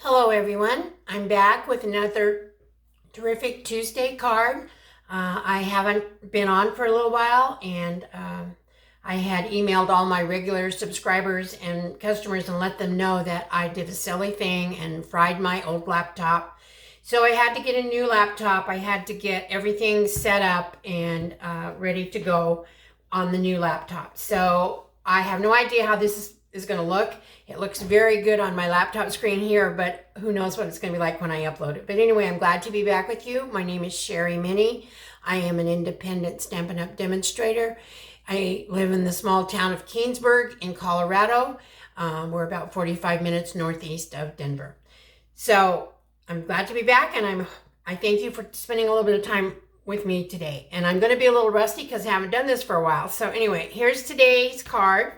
Hello everyone, I'm back with another terrific Tuesday card. I haven't been on for a little while, and I had emailed all my regular subscribers and customers and let them know that I did a silly thing and fried my old laptop. So I had to get a new laptop. I had to get everything set up and ready to go on the new laptop. So I have no idea how this is going to look. It looks very good on my laptop screen here, but who knows what it's going to be like when I upload it. But anyway, I'm glad to be back with you. My name is Sherry Minnie. I am an independent Stampin' Up! Demonstrator. I live in the small town of Keensburg in Colorado. We're about 45 minutes northeast of Denver. So I'm glad to be back, and I thank you for spending a little bit of time with me today. And I'm going to be a little rusty because I haven't done this for a while. So anyway, here's today's card.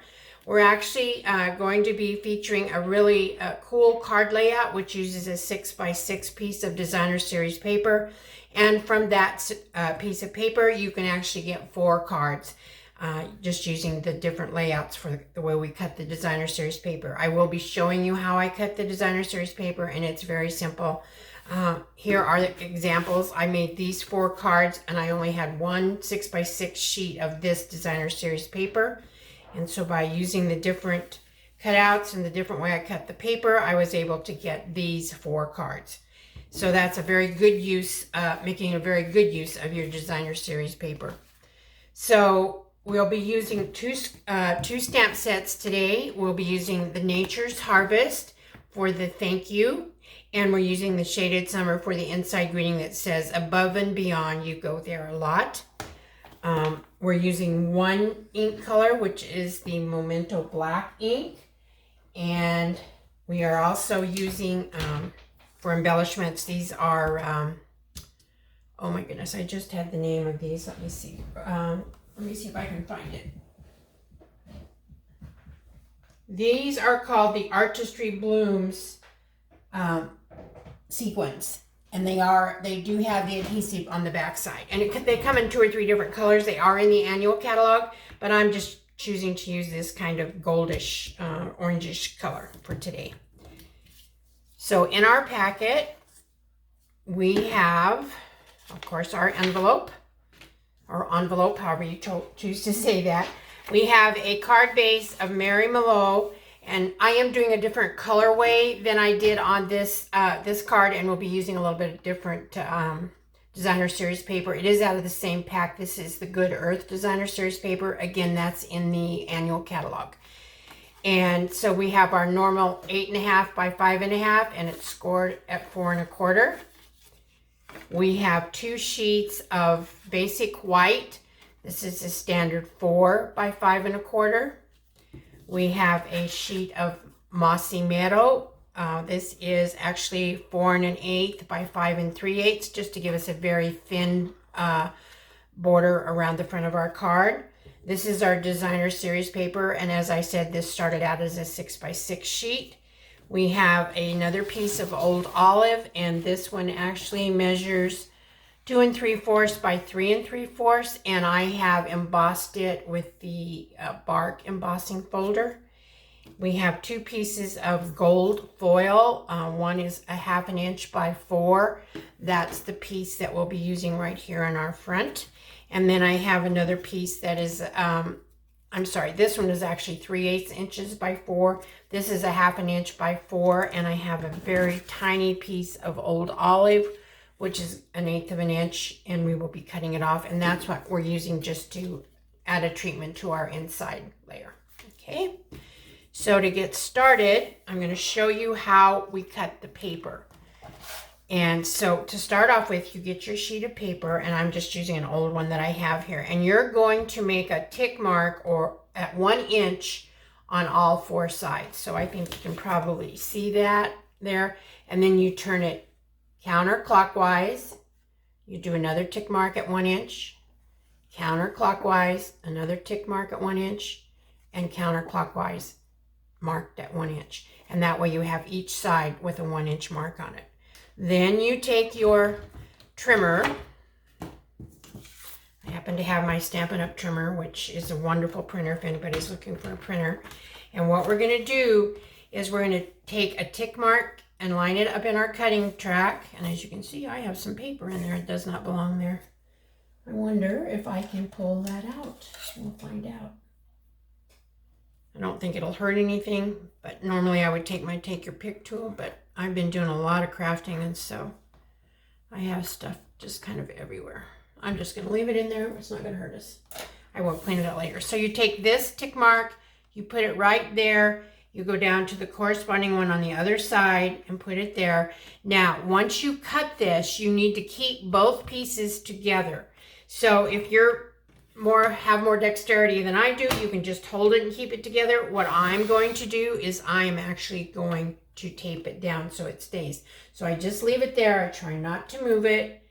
We're actually going to be featuring a really cool card layout, which uses a 6x6 piece of designer series paper. And from that piece of paper, you can actually get 4 cards, just using the different layouts for the way we cut the designer series paper. I will be showing you how I cut the designer series paper, and it's very simple. Here are the examples. I made these 4 cards, and I only had one 6x6 sheet of this designer series paper. And so by using the different cutouts and the different way I cut the paper, I was able to get these 4 cards. So that's a very good use, making a very good use of your designer series paper. So we'll be using two stamp sets today. We'll be using the Nature's Harvest for the thank you, and we're using the Shaded Summer for the inside greeting that says, above and beyond, you go there a lot. We're using one ink color, which is the Memento Black ink. And we are also using, for embellishments, these are, oh my goodness, I just had the name of these. Let me see. Let me see if I can find it. These are called the Artistry Blooms sequins. And they do have the adhesive on the back side. And they come in 2 or 3 different colors. They are in the annual catalog, but I'm just choosing to use this kind of goldish, orangish color for today. So in our packet, we have, of course, our envelope, or envelope, however you choose to say that. We have a card base of Mary Mallow. And I am doing a different colorway than I did on this this card, and we'll be using a little bit of different designer series paper. It is out of the same pack. This is the Good Earth designer series paper. Again, that's in the annual catalog. And so we have our normal 8.5 by 5.5, and it's scored at 4 1/4. We have 2 sheets of basic white. This is a standard 4 by 5 1/4. We have a sheet of Mossy Meadow. This is actually 4 1/8 by 5 3/8, just to give us a very thin border around the front of our card. This is our designer series paper, and as I said, this started out as a 6x6 sheet. We have another piece of Old Olive, and this one actually measures 2 3/4 by 3 3/4, and I have embossed it with the bark embossing folder. We have 2 pieces of gold foil. One is a 1/2 inch by 4. That's the piece that we'll be using right here on our front. And then I have another piece that is, I'm sorry, this one is actually 3/8 inches by 4. This is a 1/2 inch by 4, and I have a very tiny piece of Old Olive, which is 1/8 inch, and we will be cutting it off, and that's what we're using just to add a treatment to our inside layer. Okay, so to get started, I'm going to show you how we cut the paper. And so to start off with, you get your sheet of paper, and I'm just using an old one that I have here, and you're going to make a tick mark or at 1 inch on all 4 sides. So I think you can probably see that there, and then you turn it counterclockwise. You do another tick mark at 1 inch, counterclockwise, another tick mark at 1 inch, and counterclockwise marked at 1 inch. And that way you have each side with a 1 inch mark on it. Then you take your trimmer. I happen to have my Stampin' Up! Trimmer, which is a wonderful printer if anybody's looking for a printer. And what we're going to do is we're going to take a tick mark and line it up in our cutting track. And as you can see, I have some paper in there. It does not belong there. I wonder if I can pull that out. We'll find out. I don't think it'll hurt anything, but normally I would take my take your pick tool, but I've been doing a lot of crafting, and so I have stuff just kind of everywhere. I'm just going to leave it in there. It's not going to hurt us. I will clean it out later. So you take this tick mark, you put it right there. You go down to the corresponding one on the other side and put it there. Now, once you cut this, you need to keep both pieces together. So if you're have more dexterity than I do, you can just hold it and keep it together. What I'm going to do is I'm actually going to tape it down so it stays. So I just leave it there. I try not to move it,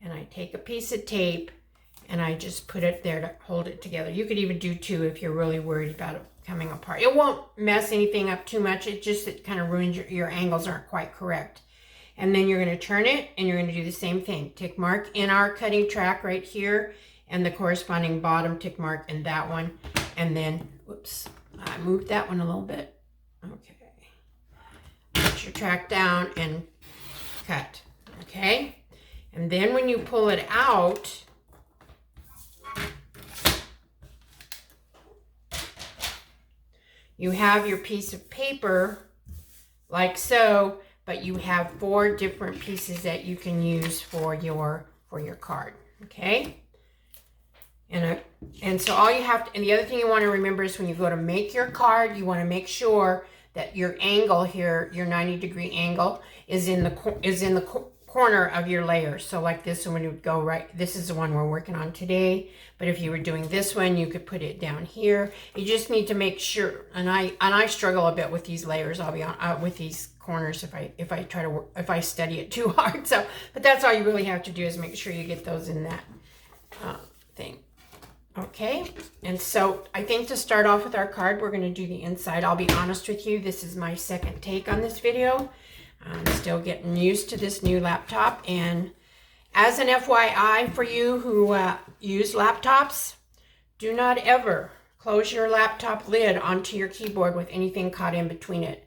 and I take a piece of tape and I just put it there to hold it together. You could even do two if you're really worried about it coming apart. It won't mess anything up too much. It kind of ruins your angles aren't quite correct. And then you're going to turn it and you're going to do the same thing. Tick mark in our cutting track right here and the corresponding bottom tick mark in that one. And then, whoops, I moved that one a little bit. Okay. Put your track down and cut. Okay. And then when you pull it out, you have your piece of paper like so, but you have 4 different pieces that you can use for your card. Okay. And so all you have to, and the other thing you want to remember is when you go to make your card, you want to make sure that your angle here, your 90-degree angle, is in the corner of your layer. So like this one would go right. This is the one we're working on today. But if you were doing this one, you could put it down here. You just need to make sure. And I struggle a bit with these layers. I'll be on with these corners if I study it too hard. So, but that's all you really have to do is make sure you get those in that thing. Okay, and so I think to start off with our card, we're going to do the inside. I'll be honest with you, this is my second take on this video. I'm still getting used to this new laptop, and as an FYI for you who use laptops, do not ever close your laptop lid onto your keyboard with anything caught in between it.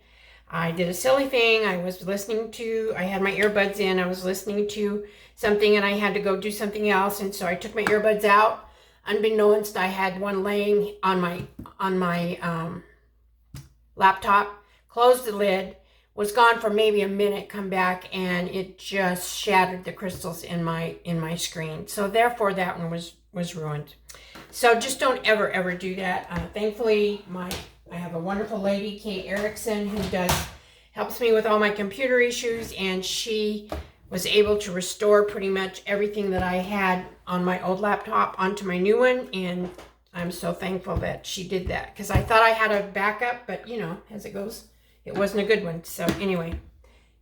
I did a silly thing. I had my earbuds in, I was listening to something, and I had to go do something else, and so I took my earbuds out. Unbeknownst, I had one laying on my laptop, closed the lid, was gone for maybe a minute, come back, and it just shattered the crystals in my screen. So therefore, that one was ruined. So just don't ever do that. Thankfully, I have a wonderful lady, Kate Erickson, who helps me with all my computer issues, and she was able to restore pretty much everything that I had on my old laptop onto my new one, and I'm so thankful that she did that, because I thought I had a backup, but you know, as it goes, it wasn't a good one. So anyway,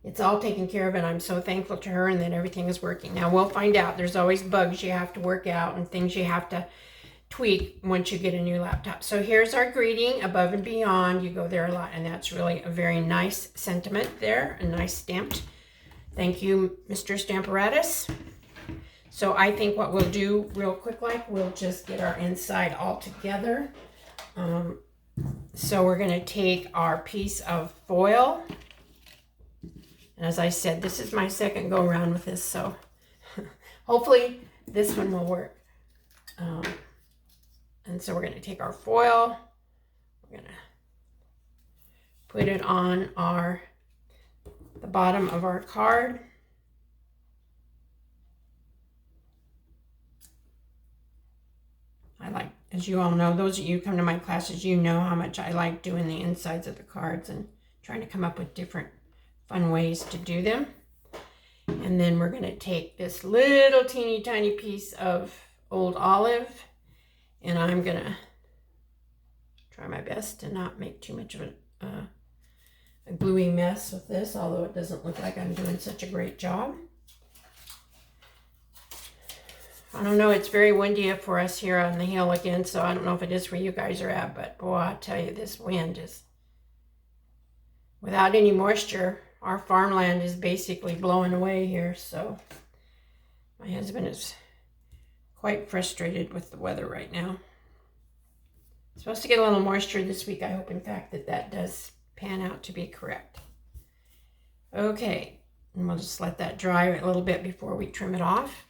it's all taken care of, and I'm so thankful to her, and that everything is working. Now we'll find out. There's always bugs you have to work out and things you have to tweak once you get a new laptop. So here's our greeting, above and beyond. You go there a lot, and that's really a very nice sentiment there, a nice stamped. Thank you, Mr. Stamparatus. So I think what we'll do real quick, we'll just get our inside all together. So we're going to take our piece of foil. And as I said, this is my second go around with this, so hopefully this one will work. And so we're going to take our foil. We're going to put it on the bottom of our card. As you all know, those of you who come to my classes, you know how much I like doing the insides of the cards and trying to come up with different fun ways to do them. And then we're going to take this little teeny tiny piece of old olive, and I'm going to try my best to not make too much of a gluey mess with this, although it doesn't look like I'm doing such a great job. I don't know, it's very windy for us here on the hill again, so I don't know if it is where you guys are at, but boy, I tell you, this wind is, without any moisture, our farmland is basically blowing away here, so my husband is quite frustrated with the weather right now. It's supposed to get a little moisture this week. I hope, in fact, that does pan out to be correct. Okay, and we'll just let that dry a little bit before we trim it off.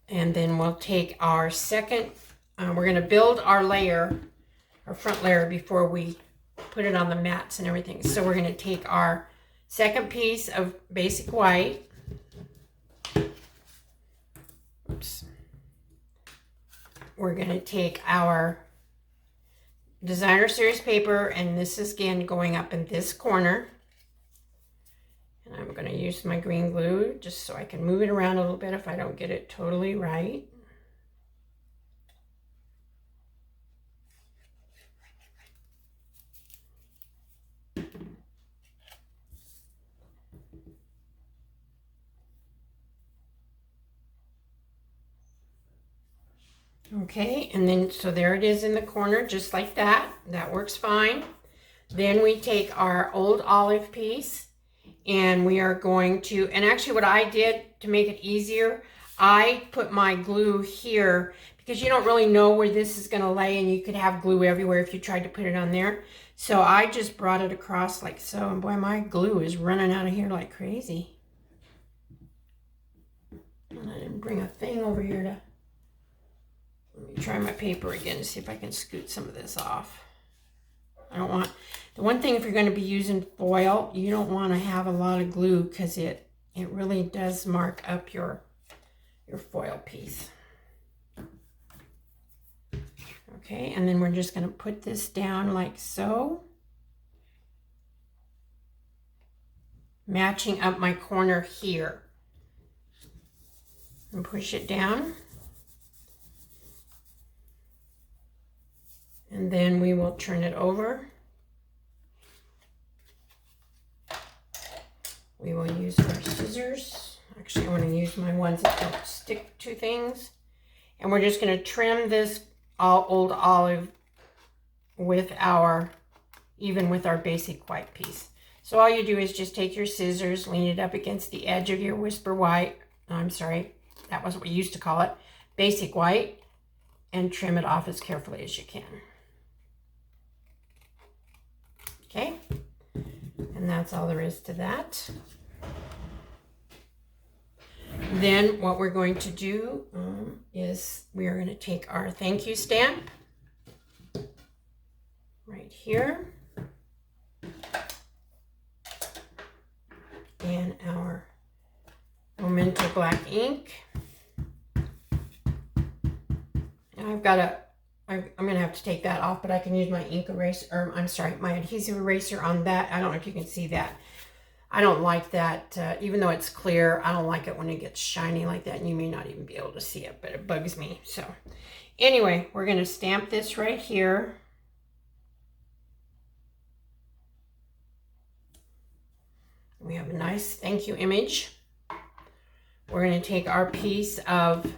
And then we'll take our second, we're going to build our layer, our front layer, before we put it on the mats and everything. So we're going to take our second piece of basic white. Oops. We're going to take our designer series paper, and this is again going up in this corner. And I'm going to use my green glue just so I can move it around a little bit if I don't get it totally right. Okay, and then so there it is in the corner, just like that. That works fine. Then we take our old olive piece, and we are going to, and actually what I did to make it easier, I put my glue here because you don't really know where this is going to lay, and you could have glue everywhere if you tried to put it on there. So I just brought it across like so, and boy, my glue is running out of here like crazy. And I didn't bring a thing over here to, let me try my paper again to see if I can scoot some of this off. I don't want, the one thing if you're going to be using foil, you don't want to have a lot of glue because it really does mark up your foil piece. Okay, and then we're just going to put this down like so, matching up my corner here, and push it down. And then we will turn it over. We will use our scissors. Actually, I want to use my ones that don't stick to things. And we're just going to trim this old olive with even with our basic white piece. So all you do is just take your scissors, lean it up against the edge of your whisper white. I'm sorry, that was what we used to call it, basic white, and trim it off as carefully as you can. Okay, and that's all there is to that. Then what we're going to do is we are going to take our thank you stamp right here and our Memento black ink. And I've got I'm going to have to take that off, but I can use my ink eraser, or I'm sorry, my adhesive eraser on that. I don't know if you can see that. I don't like that, even though it's clear, I don't like it when it gets shiny like that, and you may not even be able to see it, but it bugs me. So anyway, we're going to stamp this right here. We have a nice thank you image. We're going to take our piece of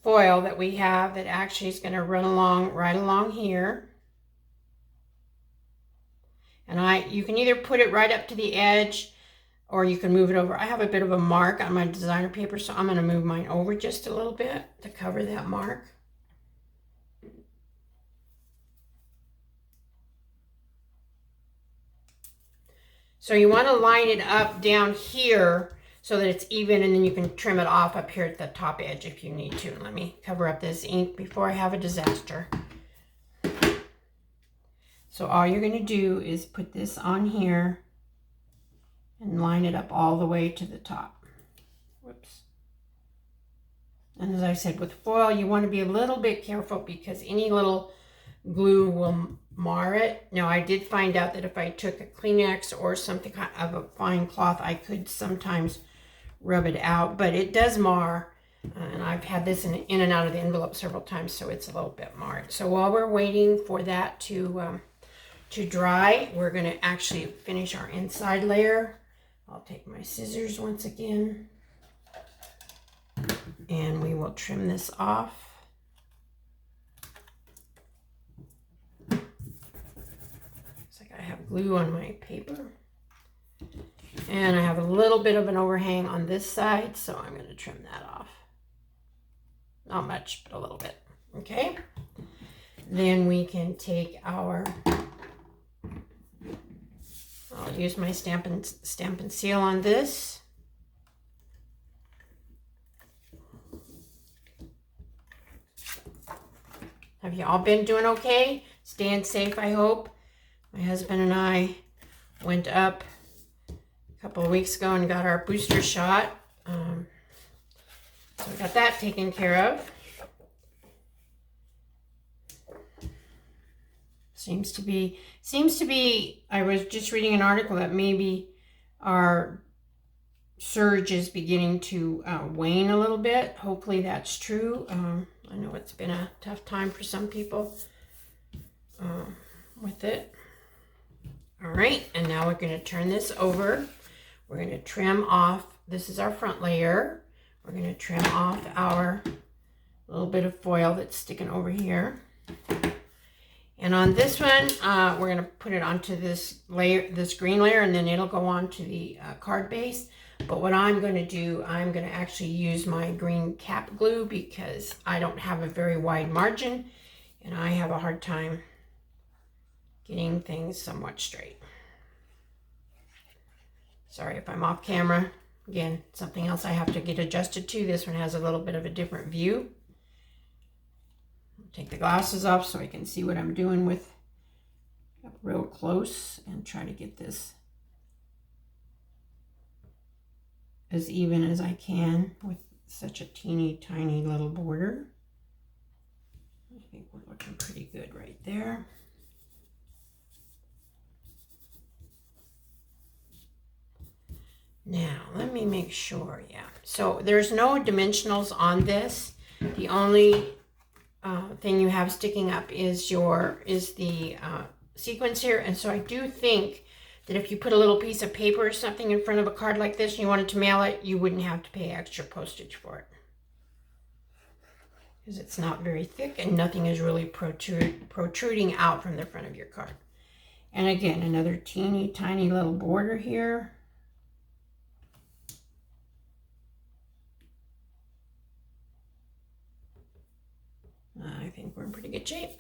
foil that we have that actually is going to run along right along here, and you can either put it right up to the edge or you can move it over. I have a bit of a mark on my designer paper, so I'm going to move mine over just a little bit to cover that mark. So you want to line it up down here so that it's even, and then you can trim it off up here at the top edge if you need to. Let me cover up this ink before I have a disaster. So all you're going to do is put this on here and line it up all the way to the top. Whoops. And as I said, with foil, you want to be a little bit careful because any little glue will mar it. Now, I did find out that if I took a Kleenex or something of a fine cloth, I could sometimes rub it out, but it does mar, and I've had this in and out of the envelope several times, so it's a little bit marred. So while we're waiting for that to dry, we're going to actually finish our inside layer. I'll take my scissors once again, and we will trim this off. Looks like I have glue on my paper. And I have a little bit of an overhang on this side, so I'm going to trim that off. Not much, but a little bit. Okay. Then we can take our, I'll I'll use my stamp and seal on this. Have you all been doing okay? Staying safe, I hope. My husband and I went up a couple of weeks ago and got our booster shot. So we got that taken care of. Seems to be, I was just reading an article that maybe our surge is beginning to wane a little bit. Hopefully that's true. I know it's been a tough time for some people with it. All right, and now we're going to turn this over. We're going to trim off, this is our front layer. We're going to trim off our little bit of foil that's sticking over here. And on this one, we're going to put it onto this layer, this green layer, and then it'll go on to the card base. But what I'm going to do, I'm going to actually use my green cap glue because I don't have a very wide margin and I have a hard time getting things somewhat straight. Sorry if I'm off camera. Again, something else I have to get adjusted to. This one has a little bit of a different view. Take the glasses off so I can see what I'm doing with up real close and try to get this as even as I can with such a teeny tiny little border. I think we're looking pretty good right there. Now let me make sure, yeah. So there's no dimensionals on this. The only thing you have sticking up is the sequence here, and so I do think that if you put a little piece of paper or something in front of a card like this and you wanted to mail it, you wouldn't have to pay extra postage for it because it's not very thick and nothing is really protruding out from the front of your card. And again, another teeny tiny little border here. I think we're in pretty good shape.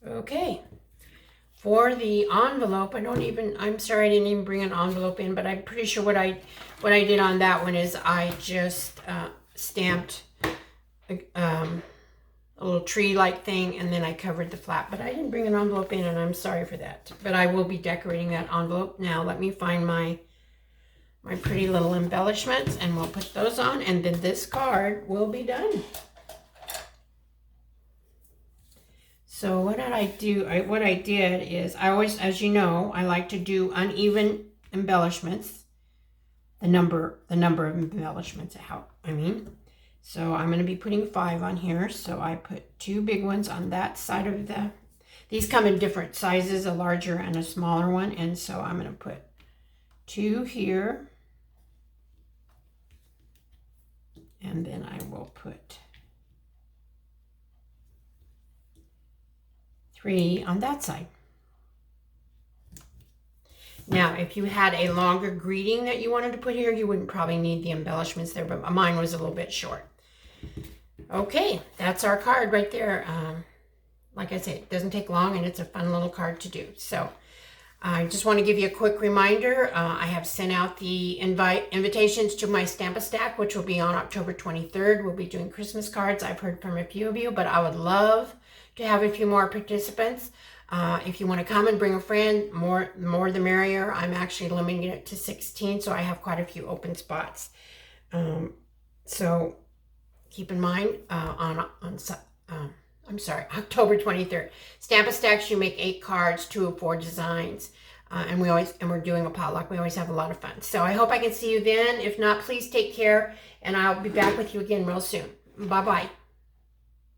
Okay, for the envelope, I'm sorry I didn't even bring an envelope in, but I'm pretty sure what I did on that one is I just stamped a little tree-like thing and then I covered the flap, but I didn't bring an envelope in and I'm sorry for that. But I will be decorating that envelope. Now let me find my pretty little embellishments and we'll put those on and then this card will be done. So what did I do? What I did is I always, as you know, I like to do uneven embellishments. The number of embellishments out, So I'm going to be putting 5 on here. So I put 2 big ones on that side of these come in different sizes, a larger and a smaller one. And so I'm going to put 2 here. And then I will put 3 on that side. Now, if you had a longer greeting that you wanted to put here, you wouldn't probably need the embellishments there, but mine was a little bit short. Okay, that's our card right there. Like I said, it doesn't take long and it's a fun little card to do. So I just want to give you a quick reminder. I have sent out the invitations to my Stamp-A-Stack, which will be on October 23rd. We'll be doing Christmas cards. I've heard from a few of you, but I would love to have a few more participants. If you want to come and bring a friend, more the merrier. I'm actually limiting it to 16, so I have quite a few open spots. So keep in mind October 23rd. Stamp-A-Stacks, you make 8 cards, 2 of 4 designs, and we're doing a potluck. We always have a lot of fun. So I hope I can see you then. If not, please take care, and I'll be back with you again real soon. Bye-bye.